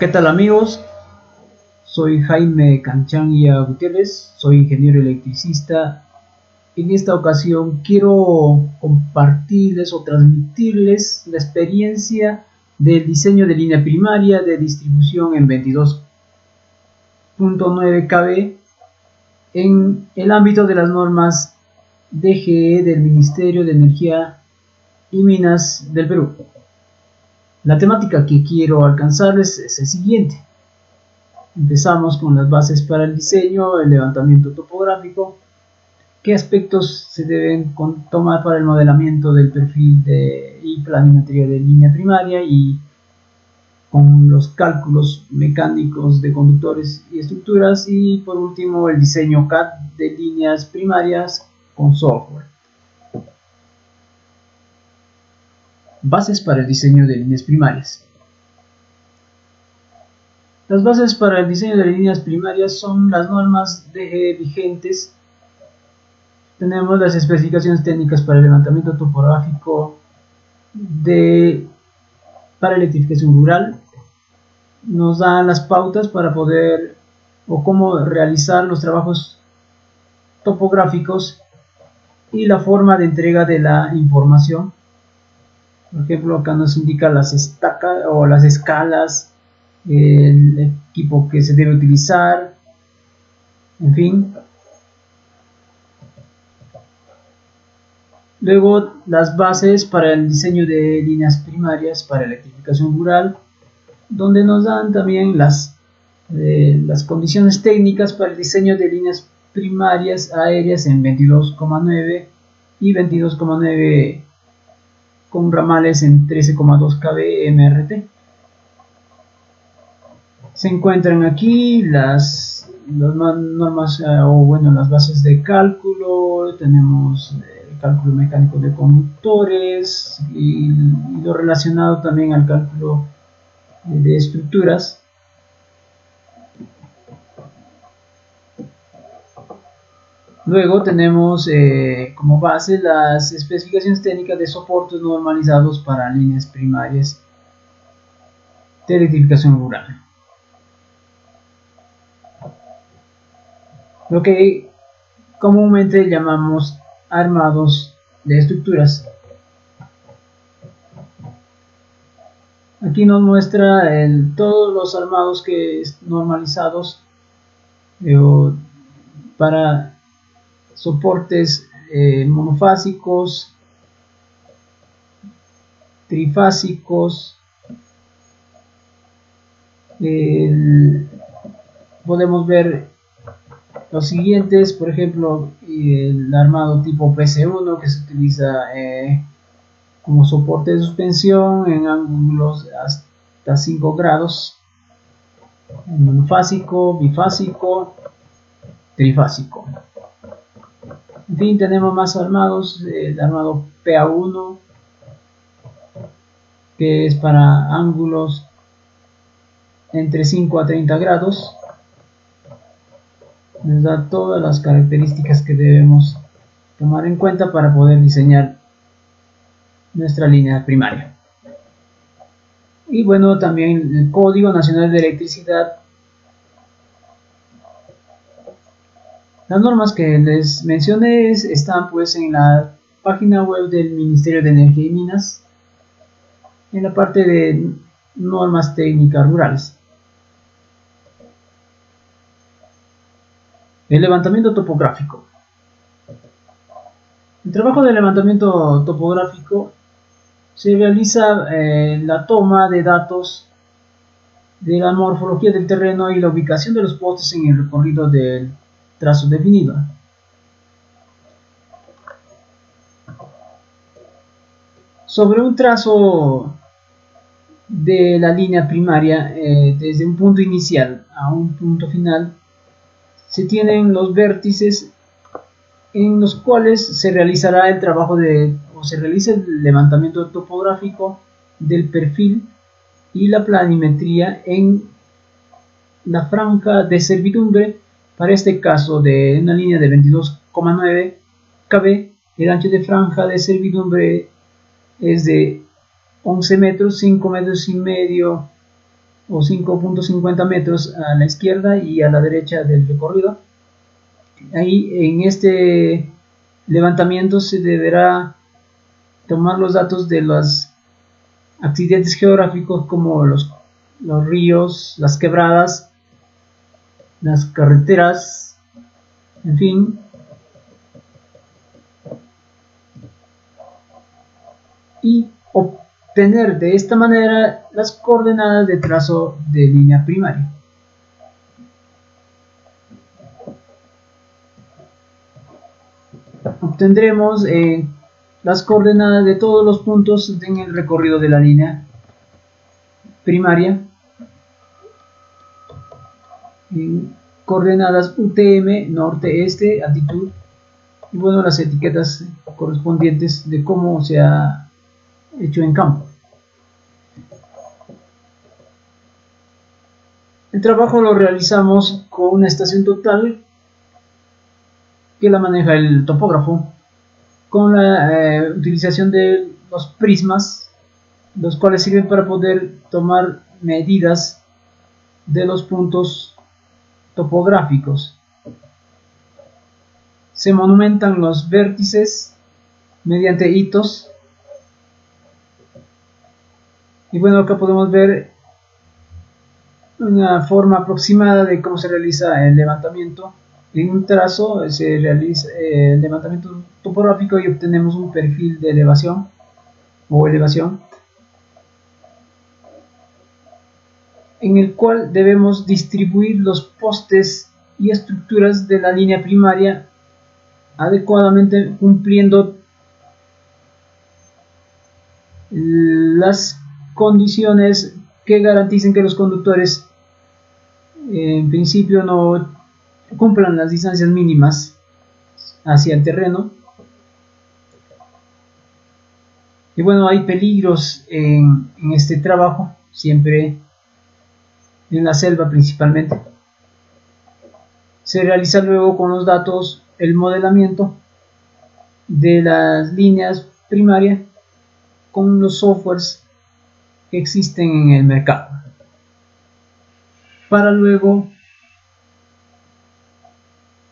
¿Qué tal amigos? Soy Jaime Canchanguia Gutiérrez, soy ingeniero electricista. En esta ocasión quiero compartirles o transmitirles la experiencia del diseño de línea primaria de distribución en 22.9 kV en el ámbito de las normas DGE del Ministerio de Energía y Minas del Perú. La temática que quiero alcanzarles es el siguiente. Empezamos con las bases para el diseño, el levantamiento topográfico, qué aspectos se deben tomar para el modelamiento del perfil y planimetría de línea primaria, y con los cálculos mecánicos de conductores y estructuras, y por último el diseño CAD de líneas primarias con software. Bases para el diseño de líneas primarias. Las bases para el diseño de líneas primarias son las normas DGE vigentes. Tenemos las especificaciones técnicas para el levantamiento topográfico para electrificación rural. Nos dan las pautas para poder o cómo realizar los trabajos topográficos y la forma de entrega de la información. Por ejemplo, acá nos indica las estacas o las escalas, el equipo que se debe utilizar, en fin. Luego, las bases para el diseño de líneas primarias para electrificación rural, donde nos dan también las condiciones técnicas para el diseño de líneas primarias aéreas en 22,9 y 22,9 con ramales en 13,2 kV MRT. Se encuentran aquí las normas las bases de cálculo. Tenemos el cálculo mecánico de conductores y lo relacionado también al cálculo de estructuras. Luego tenemos como base las especificaciones técnicas de soportes normalizados para líneas primarias de electrificación rural, lo que comúnmente llamamos armados de estructuras. Aquí nos muestra todos los armados normalizados para soportes monofásicos, trifásicos. Podemos ver los siguientes, por ejemplo, el armado tipo PC1, que se utiliza como soporte de suspensión en ángulos hasta 5 grados, monofásico, bifásico, trifásico. En fin, tenemos más armados. El armado PA1, que es para ángulos entre 5 a 30 grados. Nos da todas las características que debemos tomar en cuenta para poder diseñar nuestra línea primaria. Y bueno, también el Código Nacional de Electricidad. Las normas que les mencioné están pues en la página web del Ministerio de Energía y Minas, en la parte de normas técnicas rurales. El levantamiento topográfico. El trabajo de levantamiento topográfico se realiza la toma de datos de la morfología del terreno y la ubicación de los postes en el recorrido del trazo definido. Sobre un trazo de la línea primaria, desde un punto inicial a un punto final, se tienen los vértices en los cuales se realizará el trabajo se realiza el levantamiento topográfico del perfil y la planimetría en la franja de servidumbre. Para este caso, de una línea de 22,9 kV, el ancho de franja de servidumbre es de 11 metros, 5 metros y medio o 5.50 metros a la izquierda y a la derecha del recorrido. Ahí en este levantamiento se deberá tomar los datos de los accidentes geográficos como los ríos, las quebradas, las carreteras, en fin, y obtener de esta manera las coordenadas de trazo de línea primaria. Obtendremos las coordenadas de todos los puntos en el recorrido de la línea primaria, coordenadas UTM, norte, este, altitud, y bueno, las etiquetas correspondientes de cómo se ha hecho en campo. El trabajo lo realizamos con una estación total que la maneja el topógrafo, con la utilización de los prismas, los cuales sirven para poder tomar medidas de los puntos topográficos. Se monumentan los vértices mediante hitos, y bueno, acá podemos ver una forma aproximada de cómo se realiza el levantamiento. En un trazo se realiza el levantamiento topográfico y obtenemos un perfil de elevación o elevación, en el cual debemos distribuir los postes y estructuras de la línea primaria adecuadamente, cumpliendo las condiciones que garanticen que los conductores en principio no cumplan las distancias mínimas hacia el terreno. Y bueno, hay peligros en este trabajo, siempre en la selva principalmente. Se realiza luego con los datos el modelamiento de las líneas primarias con los softwares que existen en el mercado, para luego,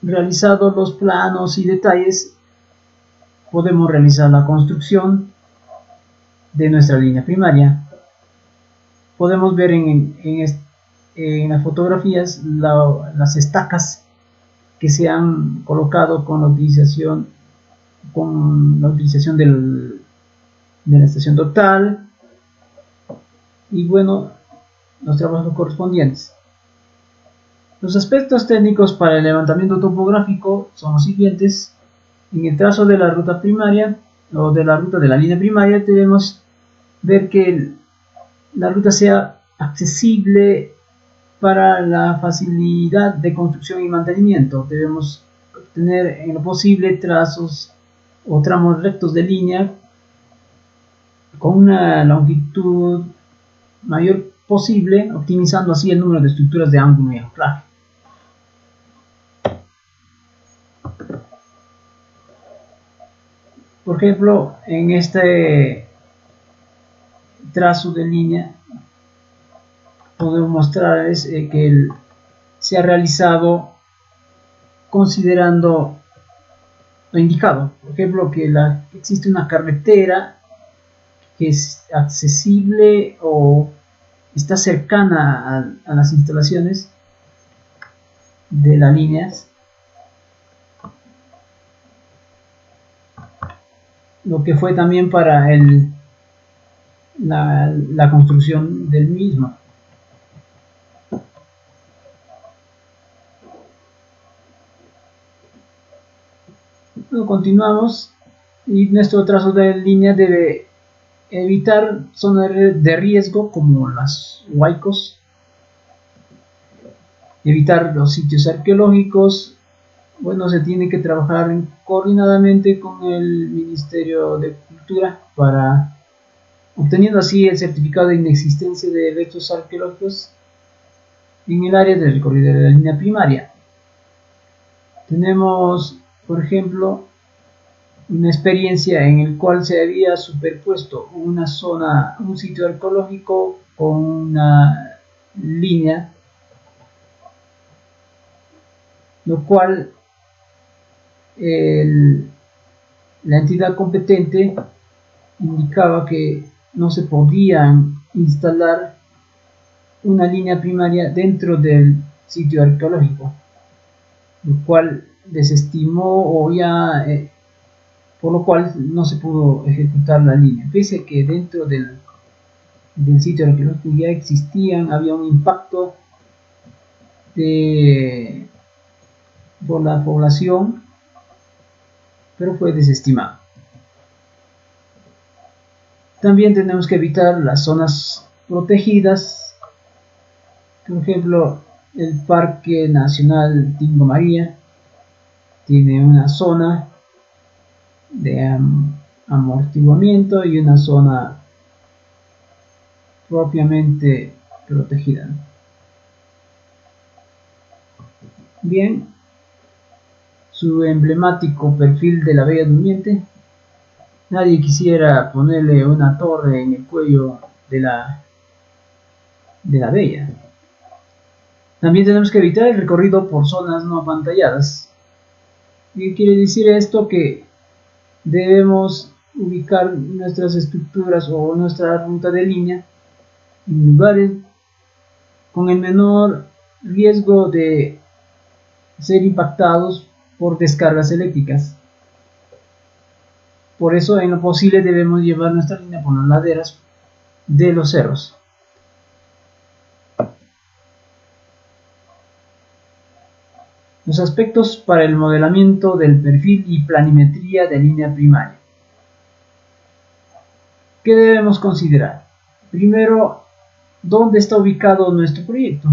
realizados los planos y detalles, podemos realizar la construcción de nuestra línea primaria. Podemos ver en las fotografías las estacas que se han colocado con la utilización de la estación total, y bueno, los trabajos correspondientes. Los aspectos técnicos para el levantamiento topográfico son los siguientes. En el trazo de la ruta primaria o de la ruta de la línea primaria, debemos ver que la ruta sea accesible para la facilidad de construcción y mantenimiento. Debemos obtener en lo posible trazos o tramos rectos de línea con una longitud mayor posible, optimizando así el número de estructuras de ángulo y anclaje. Por ejemplo, en este trazo de línea podemos mostrarles que se ha realizado considerando lo indicado. Por ejemplo, que existe una carretera que es accesible o está cercana a las instalaciones de las líneas, lo que fue también para la construcción del mismo. Luego continuamos, y nuestro trazo de línea debe evitar zonas de riesgo como las huaicos, evitar los sitios arqueológicos. Bueno, se tiene que trabajar coordinadamente con el Ministerio de Cultura para obteniendo así el certificado de inexistencia de restos arqueológicos en el área del recorrido de la línea primaria. Tenemos, por ejemplo, una experiencia en el cual se había superpuesto una zona, un sitio arqueológico con una línea, lo cual la entidad competente indicaba que no se podía instalar una línea primaria dentro del sitio arqueológico, lo cual desestimó por lo cual no se pudo ejecutar la línea, pese a que dentro del sitio arqueológico ya había un impacto por la población, pero fue desestimado. También tenemos que evitar las zonas protegidas, por ejemplo el Parque Nacional Tingo María tiene una zona de amortiguamiento y una zona propiamente protegida. Bien, su emblemático perfil de la Bella Durmiente. Nadie quisiera ponerle una torre en el cuello de la Bella. También tenemos que evitar el recorrido por zonas no apantalladas. ¿Qué quiere decir esto? Que debemos ubicar nuestras estructuras o nuestra ruta de línea en lugares con el menor riesgo de ser impactados por descargas eléctricas. Por eso, en lo posible, debemos llevar nuestra línea por las laderas de los cerros. Los aspectos para el modelamiento del perfil y planimetría de línea primaria. ¿Qué debemos considerar? Primero, ¿dónde está ubicado nuestro proyecto?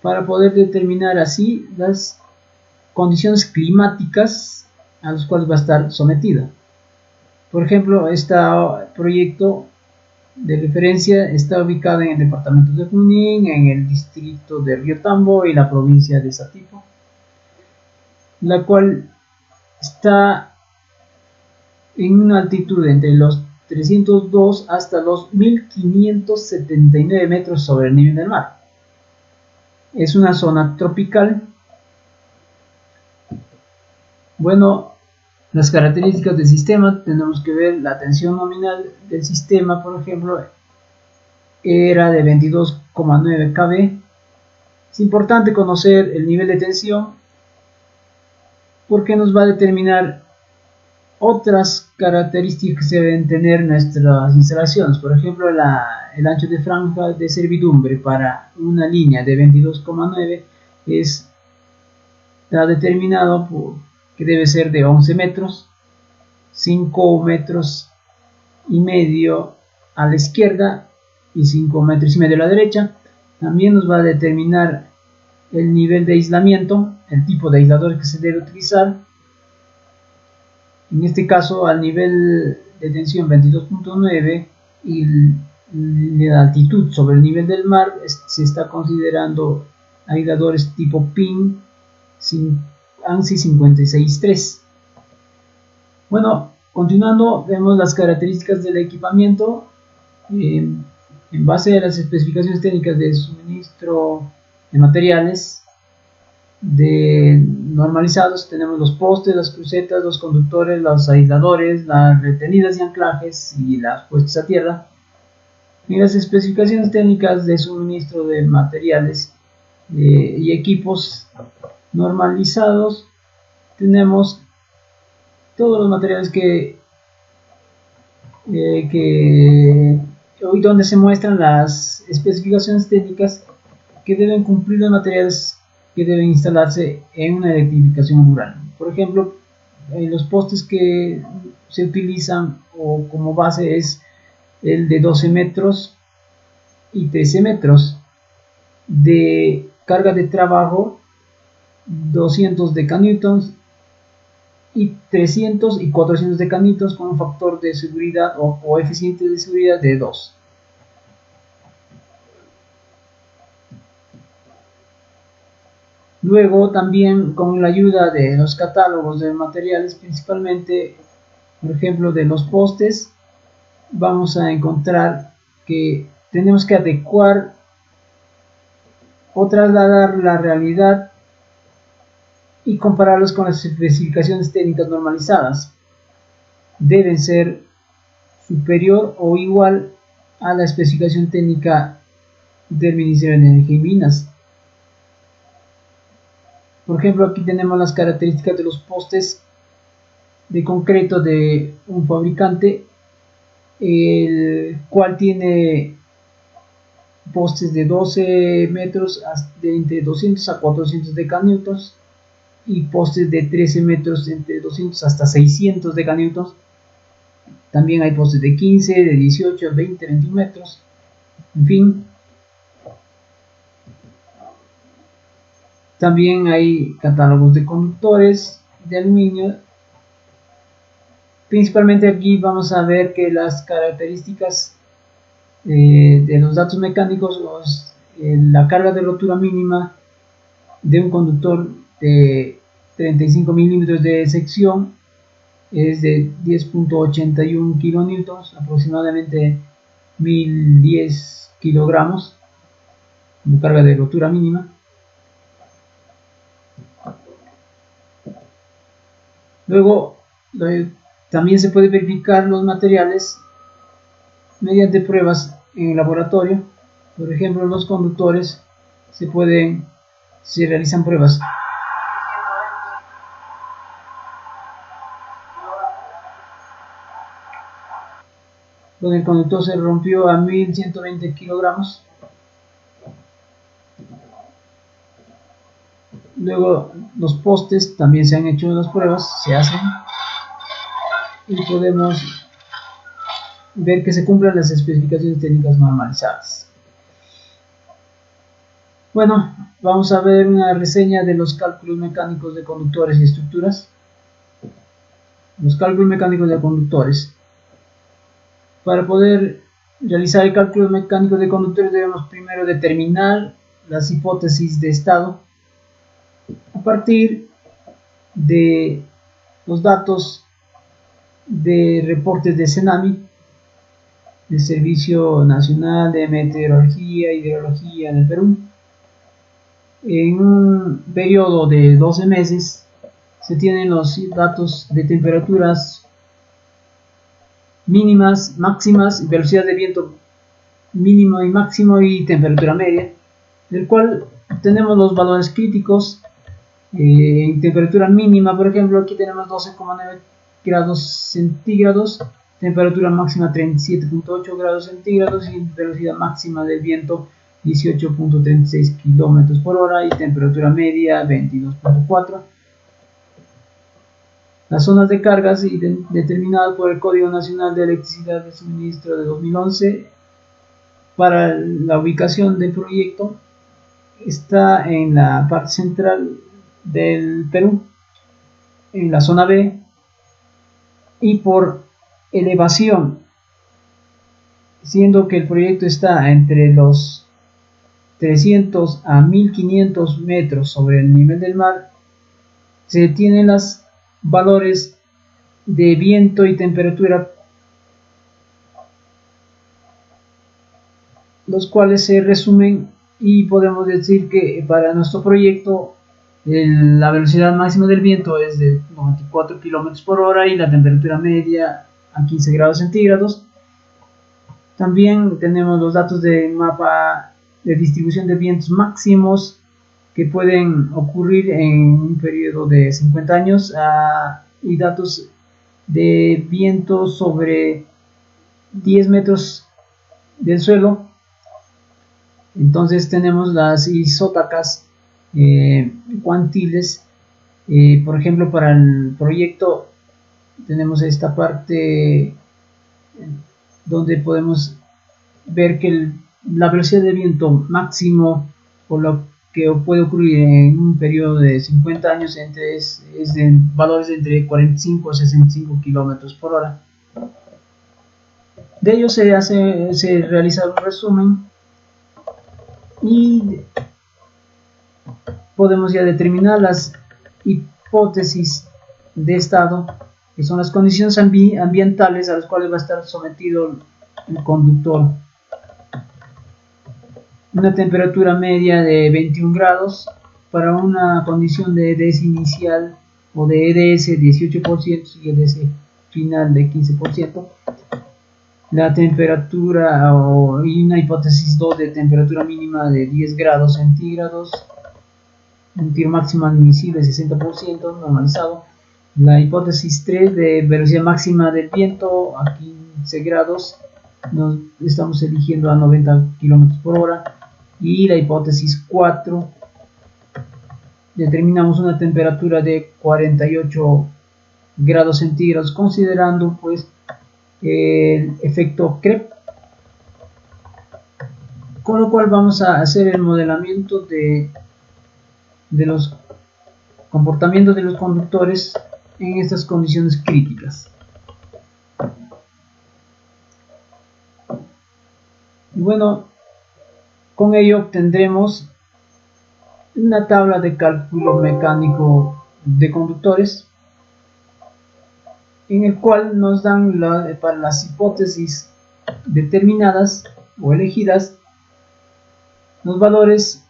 Para poder determinar así las condiciones climáticas a las cuales va a estar sometida. Por ejemplo, este proyecto de referencia está ubicado en el departamento de Junín, en el distrito de Río Tambo y la provincia de Satipo, la cual está en una altitud entre los 302 hasta los 1579 metros sobre el nivel del mar. Es una zona tropical. Bueno, las características del sistema, tenemos que ver la tensión nominal del sistema, por ejemplo, era de 22,9 kV. Es importante conocer el nivel de tensión porque nos va a determinar otras características que se deben tener nuestras instalaciones. Por ejemplo, el ancho de franja de servidumbre para una línea de 22,9 está determinado que debe ser de 11 metros, 5 metros y medio a la izquierda y 5 metros y medio a la derecha. También nos va a determinar el nivel de aislamiento, el tipo de aislador que se debe utilizar. En este caso, al nivel de tensión 22,9 y la altitud sobre el nivel del mar, se está considerando aisladores tipo PIN ANSI 563. Bueno, continuando, vemos las características del equipamiento. En base a las especificaciones técnicas de suministro de materiales normalizados, tenemos los postes, las crucetas, los conductores, los aisladores, las retenidas y anclajes y las puestas a tierra. En las especificaciones técnicas de suministro de materiales y equipos normalizados, tenemos todos los materiales hoy donde se muestran las especificaciones técnicas que deben cumplir los materiales que deben instalarse en una electrificación rural. Por ejemplo, los postes que se utilizan o como base es el de 12 metros y 13 metros de carga de trabajo, 200 decanewtons y 300 y 400 decanewtons con un factor de seguridad o coeficiente de seguridad de 2. Luego también con la ayuda de los catálogos de materiales, principalmente por ejemplo de los postes, vamos a encontrar que tenemos que adecuar o trasladar la realidad y compararlos con las especificaciones técnicas normalizadas. Deben ser superior o igual a la especificación técnica del Ministerio de Energía y Minas. Por ejemplo, aquí tenemos las características de los postes de concreto de un fabricante, el cual tiene postes de 12 metros de entre 200 a 400 decanewtons y postes de 13 metros entre 200 hasta 600 decanewtons. También hay postes de 15, de 18, 20, 21 metros, en fin. También hay catálogos de conductores de aluminio. Principalmente aquí vamos a ver que las características de los datos mecánicos, la carga de rotura mínima de un conductor de 35 milímetros de sección es de 10.81 kilonewtons, aproximadamente 1010 kilogramos como carga de rotura mínima. Luego también se puede verificar los materiales mediante pruebas en el laboratorio. Por ejemplo, los conductores se realizan pruebas donde el conductor se rompió a 1120 kilogramos. Luego los postes también se han hecho las pruebas, se hacen, y podemos ver que se cumplen las especificaciones técnicas normalizadas. Bueno, vamos a ver una reseña de los cálculos mecánicos de conductores y estructuras. Los cálculos mecánicos de conductores. Para poder realizar el cálculo mecánico de conductores debemos primero determinar las hipótesis de estado a partir de los datos de reportes de CENAMI, el Servicio Nacional de Meteorología y Hidrología del Perú. En un periodo de 12 meses se tienen los datos de temperaturas mínimas, máximas, velocidad de viento mínimo y máximo y temperatura media, del cual tenemos los valores críticos. En temperatura mínima, por ejemplo, aquí tenemos 12,9 grados centígrados, temperatura máxima 37,8 grados centígrados y velocidad máxima del viento 18,36 kilómetros por hora y temperatura media 22,4. Las zonas de cargas determinadas por el Código Nacional de Electricidad de Suministro de 2011 para la ubicación del proyecto está en la parte central del Perú, en la zona B, y por elevación, siendo que el proyecto está entre los 300 a 1500 metros sobre el nivel del mar, se tienen los valores de viento y temperatura, los cuales se resumen, y podemos decir que para nuestro proyecto la velocidad máxima del viento es de 94 km por hora y la temperatura media a 15 grados centígrados. También tenemos los datos de mapa de distribución de vientos máximos que pueden ocurrir en un periodo de 50 años y datos de viento sobre 10 metros del suelo. Entonces tenemos las isótacas cuantiles. Por ejemplo, para el proyecto tenemos esta parte donde podemos ver que la velocidad de viento máximo, por lo que puede ocurrir en un periodo de 50 años, es de valores de entre 45 a 65 kilómetros por hora. De ello se realiza un resumen y podemos ya determinar las hipótesis de estado, que son las condiciones ambientales a las cuales va a estar sometido el conductor. una temperatura media de 21 grados para una condición de EDS inicial o de EDS 18% y EDS final de 15%. La temperatura y una hipótesis 2 de temperatura mínima de 10 grados centígrados, un tiro máximo admisible 60% normalizado. La hipótesis 3 de velocidad máxima del viento a 15 grados, nos estamos eligiendo a 90 km por hora. Y la hipótesis 4, determinamos una temperatura de 48 grados centígrados, considerando pues el efecto Krebs, con lo cual vamos a hacer el modelamiento de los comportamientos de los conductores en estas condiciones críticas. Y bueno, con ello obtendremos una tabla de cálculo mecánico de conductores, en el cual nos dan para las hipótesis determinadas o elegidas los valores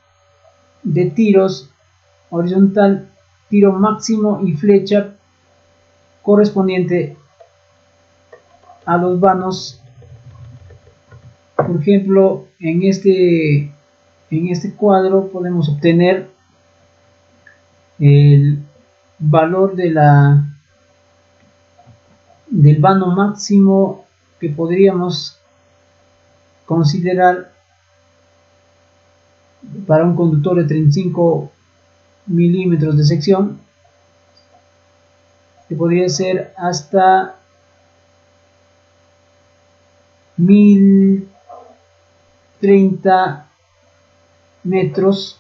de tiros horizontal, tiro máximo y flecha correspondiente a los vanos. Por ejemplo, en este cuadro podemos obtener el valor del vano máximo que podríamos considerar para un conductor de 35 milímetros de sección, que podría ser hasta 1030 metros,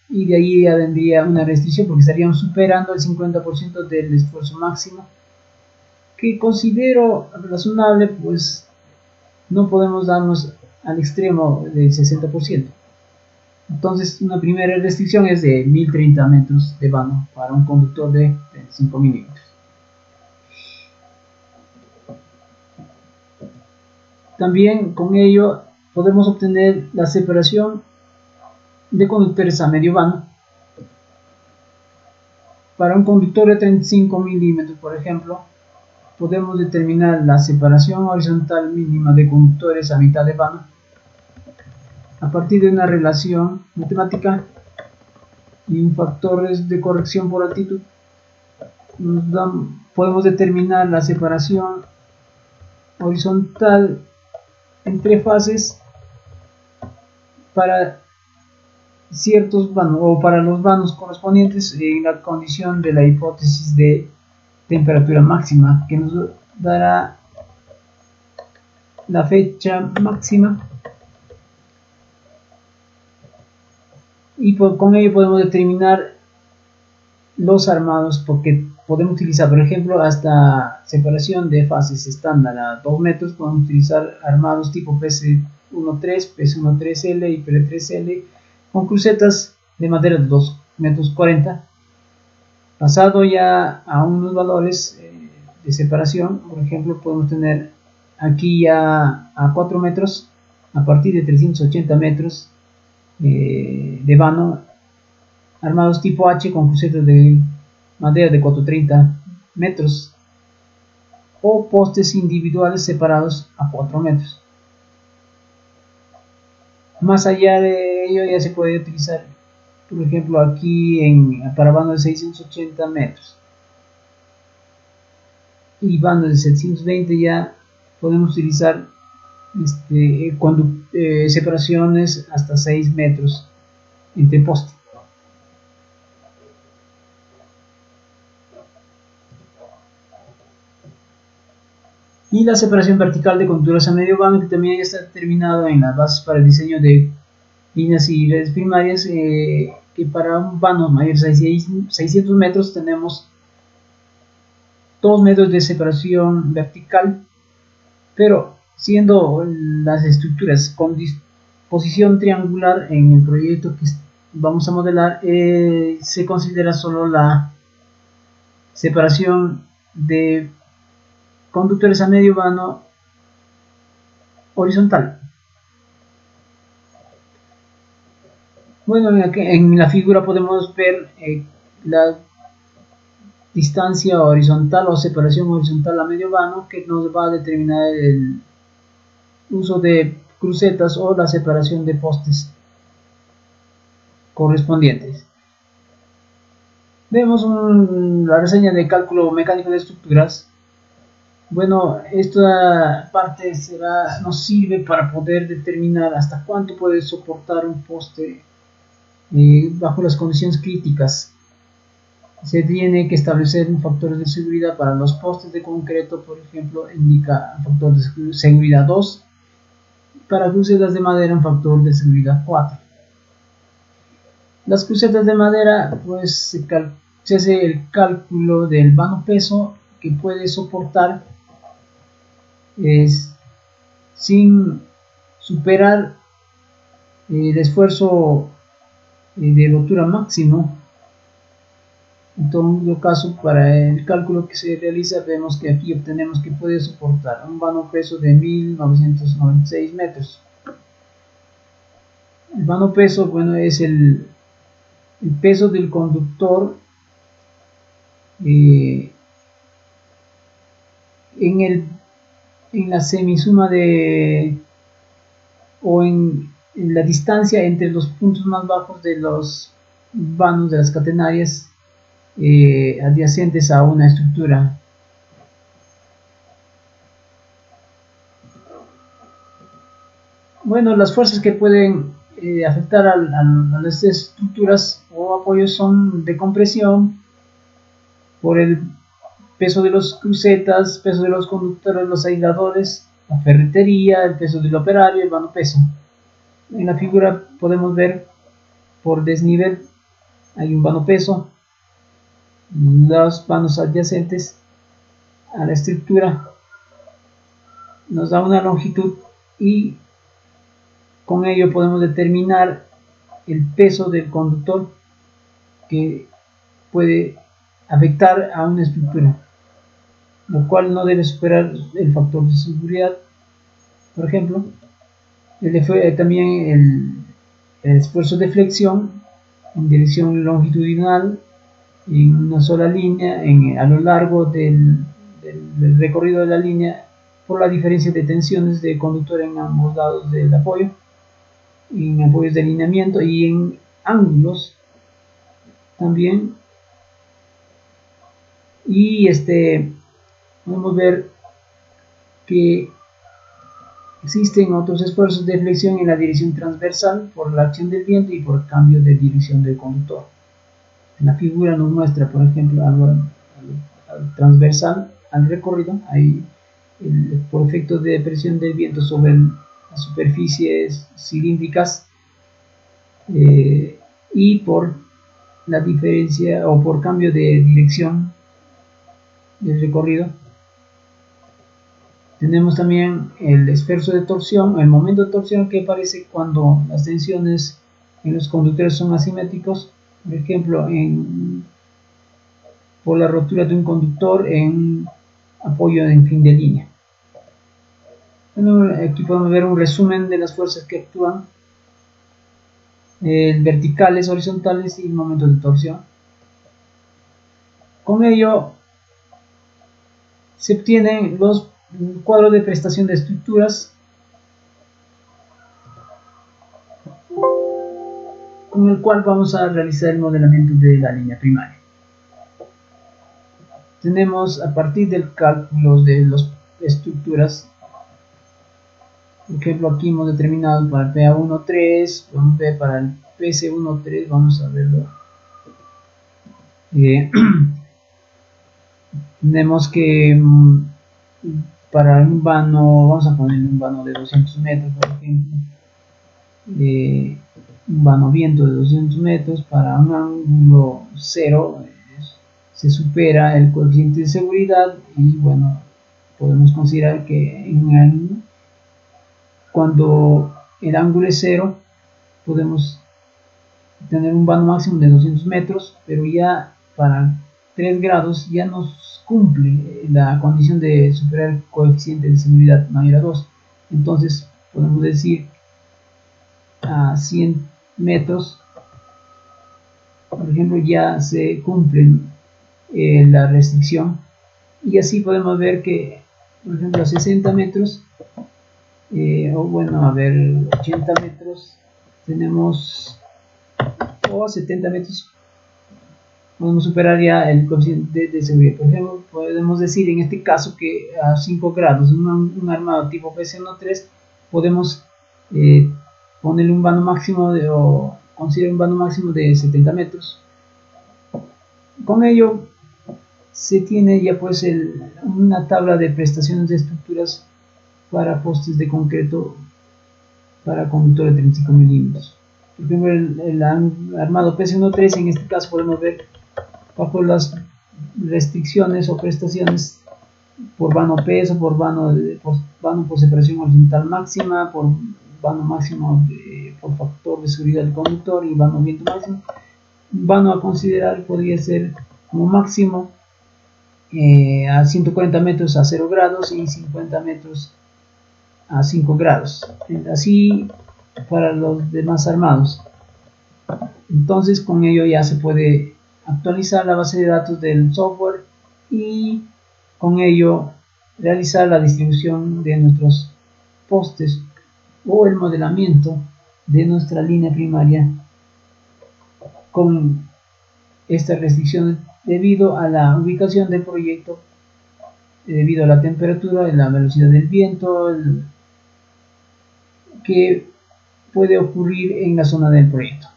y de ahí ya vendría una restricción porque estaríamos superando el 50% del esfuerzo máximo, que considero razonable, pues no podemos darnos al extremo del 60%. Entonces una primera restricción es de 1030 metros de vano para un conductor de 35 milímetros. También con ello podemos obtener la separación de conductores a medio vano. Para un conductor de 35 milímetros, por ejemplo, podemos determinar la separación horizontal mínima de conductores a mitad de vano a partir de una relación matemática y un factor de corrección por altitud. Podemos determinar la separación horizontal entre fases para ciertos vanos o para los vanos correspondientes en la condición de la hipótesis de temperatura máxima, que nos dará la fecha máxima, y con ello podemos determinar los armados, porque podemos utilizar, por ejemplo, hasta separación de fases estándar a 2 metros. Podemos utilizar armados tipo PC13, PC13L y PL3L con crucetas de madera de 2 metros 40. Pasado ya a unos valores de separación, por ejemplo, podemos tener aquí ya a 4 metros, a partir de 380 metros de vano, armados tipo H con crucetas de madera de 430 metros, o postes individuales separados a 4 metros. Más allá de ello ya se puede utilizar, por ejemplo, aquí para bandos de 680 metros y bandos de 720 ya podemos utilizar separaciones hasta 6 metros entre postes. Y la separación vertical de conductores a medio vano, que también está determinado en las bases para el diseño de líneas y redes primarias, que para un vano mayor de 600 metros tenemos 2 metros de separación vertical, pero siendo las estructuras con disposición triangular en el proyecto que vamos a modelar, se considera solo la separación de conductores a medio vano horizontal. Bueno, en la figura podemos ver la distancia horizontal o separación horizontal a medio vano, que nos va a determinar el uso de crucetas o la separación de postes correspondientes. Vemos la reseña de cálculo mecánico de estructuras. Bueno, esta parte nos sirve para poder determinar hasta cuánto puede soportar un poste bajo las condiciones críticas. Se tiene que establecer un factor de seguridad para los postes de concreto, por ejemplo, indica un factor de seguridad 2, para crucetas de madera un factor de seguridad 4. Las crucetas de madera, pues se hace el cálculo del vano peso que puede soportar sin superar el esfuerzo de rotura máximo. En todo caso, para el cálculo que se realiza, vemos que aquí obtenemos que puede soportar un vano peso de 1996 metros. El vano peso, bueno, es el peso del conductor en la semisuma o en la distancia entre los puntos más bajos de los vanos de las catenarias adyacentes a una estructura. Bueno, las fuerzas que pueden afectar a las estructuras o apoyos son de compresión por el peso de los crucetas, peso de los conductores, los aisladores, la ferretería, el peso del operario, el vano peso. En la figura podemos ver por desnivel hay un vano peso, los vanos adyacentes a la estructura nos da una longitud y con ello podemos determinar el peso del conductor que puede afectar a una estructura, lo cual no debe superar el factor de seguridad. Por ejemplo, también el esfuerzo de flexión en dirección longitudinal en una sola línea a lo largo del recorrido de la línea por la diferencia de tensiones de conductor en ambos lados del apoyo, en apoyos de alineamiento y en ángulos también. Y podemos ver que existen otros esfuerzos de flexión en la dirección transversal por la acción del viento y por cambio de dirección del conductor. La figura nos muestra, por ejemplo, al transversal al recorrido, hay por efecto de presión del viento sobre las superficies cilíndricas y por la diferencia o por cambio de dirección del recorrido. Tenemos también el esfuerzo de torsión, el momento de torsión que aparece cuando las tensiones en los conductores son asimétricos, por ejemplo, por la rotura de un conductor en apoyo en fin de línea. Bueno, aquí podemos ver un resumen de las fuerzas que actúan, verticales, horizontales y momentos de torsión. Con ello se obtienen los cuadros de prestación de estructuras con el cual vamos a realizar el modelamiento de la línea primaria. Tenemos a partir del cálculo de las estructuras, por ejemplo aquí hemos determinado para el PA13, vamos a ver para el PC13, vamos a verlo. Tenemos que para un vano, vamos a poner un vano de 200 metros, por ejemplo, un vano viento de 200 metros, para un ángulo 0 se supera el coeficiente de seguridad y bueno, podemos considerar que cuando el ángulo es 0 podemos tener un vano máximo de 200 metros, pero ya para 3 grados ya nos cumple la condición de superar el coeficiente de seguridad mayor a 2. Entonces podemos decir a 100 metros por ejemplo, ya se cumplen la restricción, y así podemos ver que, por ejemplo, a 60 metros, o bueno, a ver, 80 metros tenemos, o 70 metros, podemos superar ya el coeficiente de seguridad. Por ejemplo, podemos decir en este caso que a 5 grados, un armado tipo PC-13, podemos ponerle un vano máximo o considerar un vano máximo de 70 metros. Con ello se tiene ya pues una tabla de prestaciones de estructuras para postes de concreto para conductor de 35 milímetros. Por ejemplo, el armado PC-13, en este caso podemos ver bajo las restricciones o prestaciones por vano peso, por vano por separación horizontal máxima, por vano máximo por factor de seguridad del conductor y vano viento máximo. Vano a considerar podría ser como máximo a 140 metros a 0 grados y 50 metros a 5 grados. Así para los demás armados. Entonces con ello ya se puede actualizar la base de datos del software y con ello realizar la distribución de nuestros postes o el modelamiento de nuestra línea primaria con estas restricciones debido a la ubicación del proyecto, debido a la temperatura, la velocidad del viento que puede ocurrir en la zona del proyecto.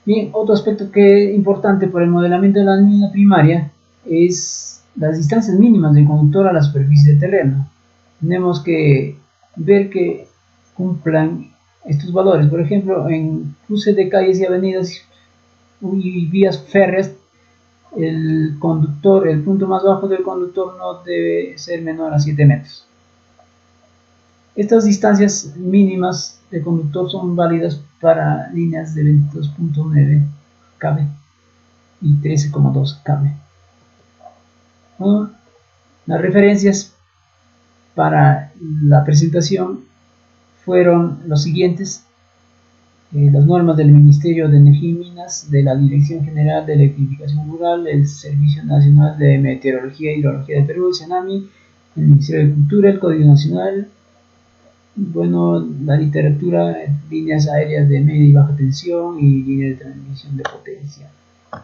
Bien, otro aspecto que es importante para el modelamiento de la línea primaria es las distancias mínimas del conductor a la superficie de terreno. Tenemos que ver que cumplan estos valores. Por ejemplo, en cruces de calles y avenidas y vías férreas, el punto más bajo del conductor no debe ser menor a 7 metros. Estas distancias mínimas de conductor son válidas para líneas de 22.9 kb y 13,2 kb. Bueno, las referencias para la presentación fueron los siguientes: las normas del Ministerio de Energía y Minas, de la Dirección General de Electrificación Rural, el Servicio Nacional de Meteorología e Hidrología de Perú, el CENAMI, el Ministerio de Cultura, el Código Nacional, bueno, la literatura, líneas aéreas de media y baja tensión y líneas de transmisión de potencia.